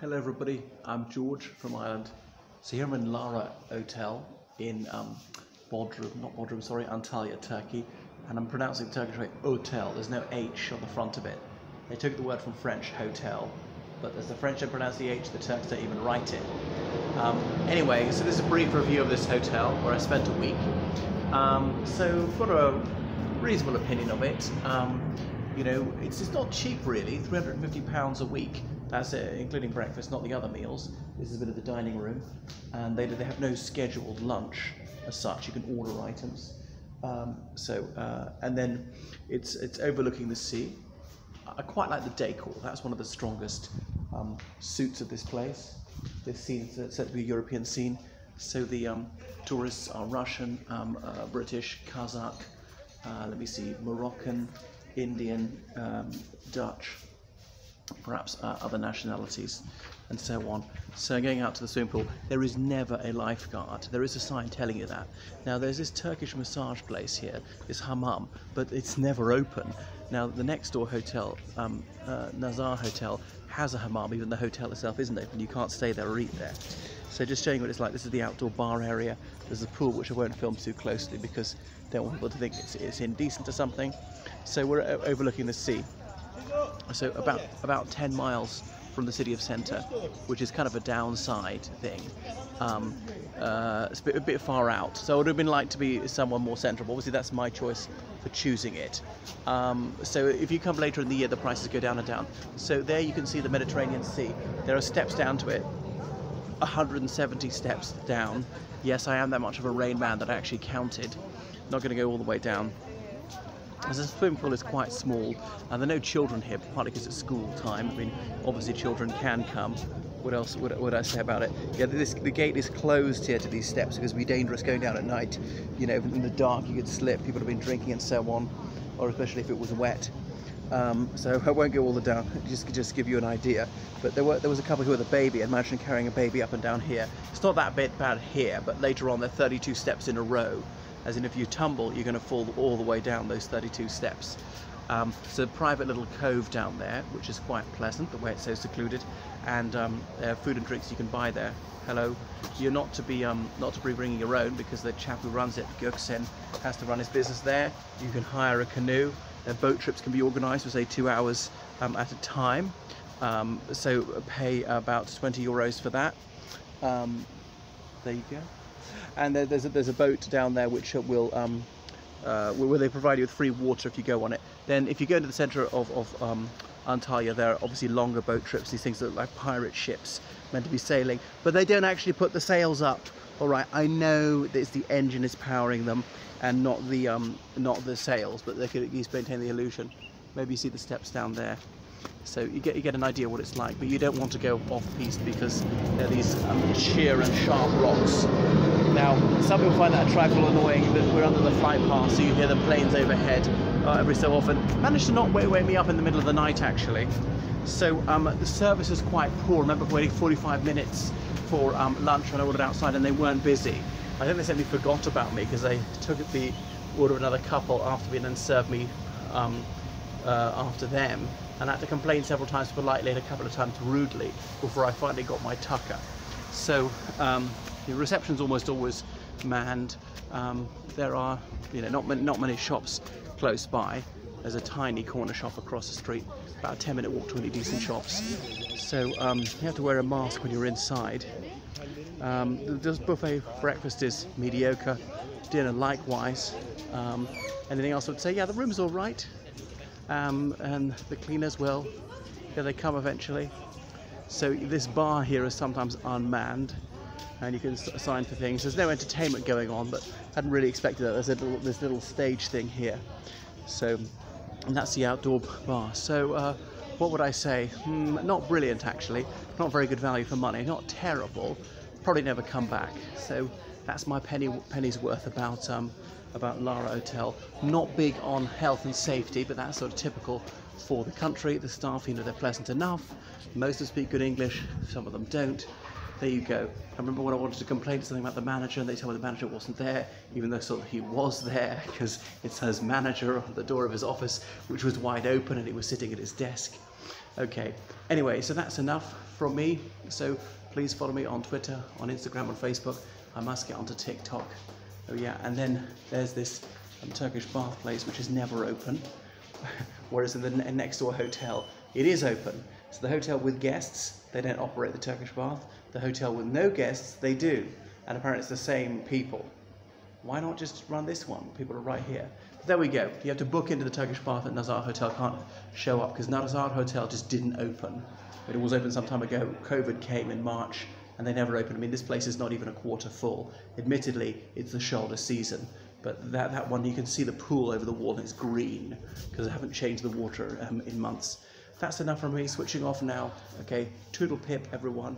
Hello everybody, I'm George from Ireland. So here I'm in Lara Hotel in Antalya, Turkey. And I'm pronouncing the Turkish way, hotel. There's no H on the front of it. They took the word from French, hotel. But as the French don't pronounce the H, the Turks don't even write it. Anyway, so this is a brief review of this hotel where I spent a week. So I've got a reasonable opinion of it. You know, it's not cheap really, £350 a week. That's including breakfast, not the other meals. This is a bit of the dining room, and they have no scheduled lunch as such. You can order items. And then it's overlooking the sea. I quite like the decor. That's one of the strongest suits of this place. This scene is set to be a European scene. So the tourists are Russian, British, Kazakh, let me see, Moroccan, Indian, Dutch, perhaps other nationalities, and so on. So going out to the swimming pool, there is never a lifeguard. There is a sign telling you that. Now there's this Turkish massage place here, this hammam, but it's never open. Now the next door hotel, Nazar Hotel, has a hammam, even the hotel itself isn't open. You can't stay there or eat there. So just showing what it's like. This is the outdoor bar area. There's a pool, which I won't film too closely because I don't want people to think it's indecent or something. So we're overlooking the sea. So about 10 miles from the city of centre, which is kind of a downside thing. It's a bit far out. So it would have been like to be somewhere more central. Obviously that's my choice for choosing it. So if you come later in the year, the prices go down and down. So there you can see the Mediterranean Sea. There are steps down to it. 170 steps down. Yes, I am that much of a Rain Man that I actually counted. Not going to go all the way down. As the swimming pool is quite small, and there are no children here, partly because it's school time. I mean, obviously children can come. What else would I say about it? Yeah, the gate is closed here to these steps because it would be dangerous going down at night. You know, in the dark you could slip, people have been drinking and so on, or especially if it was wet. So I won't go all the down, just give you an idea. But there was a couple who had a baby. Imagine carrying a baby up and down here. It's not that bad here, but later on there are 32 steps in a row. As in, if you tumble, you're going to fall all the way down those 32 steps. So a private little cove down there, which is quite pleasant, the way it's so secluded, and food and drinks you can buy there. Hello, you're not to be bringing your own because the chap who runs it, Göksen, has to run his business there. You can hire a canoe. Their boat trips can be organised for say 2 hours at a time. So pay about €20 for that. There you go. And there's a boat down there which will where they provide you with free water if you go on it. Then if you go into the centre of Antalya, there are obviously longer boat trips. These things are like pirate ships meant to be sailing, but they don't actually put the sails up. All right, I know that it's the engine is powering them and not the sails, but they could at least maintain the illusion. Maybe you see the steps down there. So you get an idea what it's like, but you don't want to go off-piste because there are these sheer and sharp rocks. Now, some people find that a trifle annoying that we're under the flight path, so you hear the planes overhead every so often. Managed to not wake me up in the middle of the night, actually. So the service is quite poor. I remember waiting 45 minutes for lunch when I ordered outside, and they weren't busy. I think they simply forgot about me because they took the order of another couple after me and then served me after them. And I had to complain several times politely and a couple of times rudely before I finally got my tucker. So the reception's almost always manned. There are, you know, not many shops close by. There's a tiny corner shop across the street, about a 10-minute walk to any decent shops. So you have to wear a mask when you're inside. The buffet breakfast is mediocre, dinner likewise. Anything else I would say? Yeah, the room's all right. And the cleaners, well, yeah, they come eventually. So this bar here is sometimes unmanned, and you can sign for things. There's no entertainment going on, but I hadn't really expected that. There's this little stage thing here. So, and that's the outdoor bar. So what would I say? Not brilliant, actually. Not very good value for money. Not terrible. Probably never come back. So that's my penny's worth about Lara Hotel. Not big on health and safety, but that's sort of typical for the country. The staff, you know, they're pleasant enough. Most of them speak good English, some of them don't. There you go. I remember when I wanted to complain something about the manager, and they told me the manager wasn't there, even though sort of he was there, because it says manager on the door of his office, which was wide open, and he was sitting at his desk. Okay, anyway, so that's enough from me. So please follow me on Twitter, on Instagram, on Facebook. I must get onto TikTok. Oh yeah, and then there's this Turkish bath place which is never open. Whereas in the next door hotel, it is open. So the hotel with guests, they don't operate the Turkish bath. The hotel with no guests, they do. And apparently it's the same people. Why not just run this one? People are right here. But there we go. You have to book into the Turkish bath at Nazar Hotel. Can't show up because Nazar Hotel just didn't open. It was open some time ago. COVID came in March and they never opened. I mean, this place is not even a quarter full. Admittedly, it's the shoulder season. But that one, you can see the pool over the wall and it's green because I haven't changed the water in months. That's enough from me. Switching off now. Okay, toodle pip, everyone.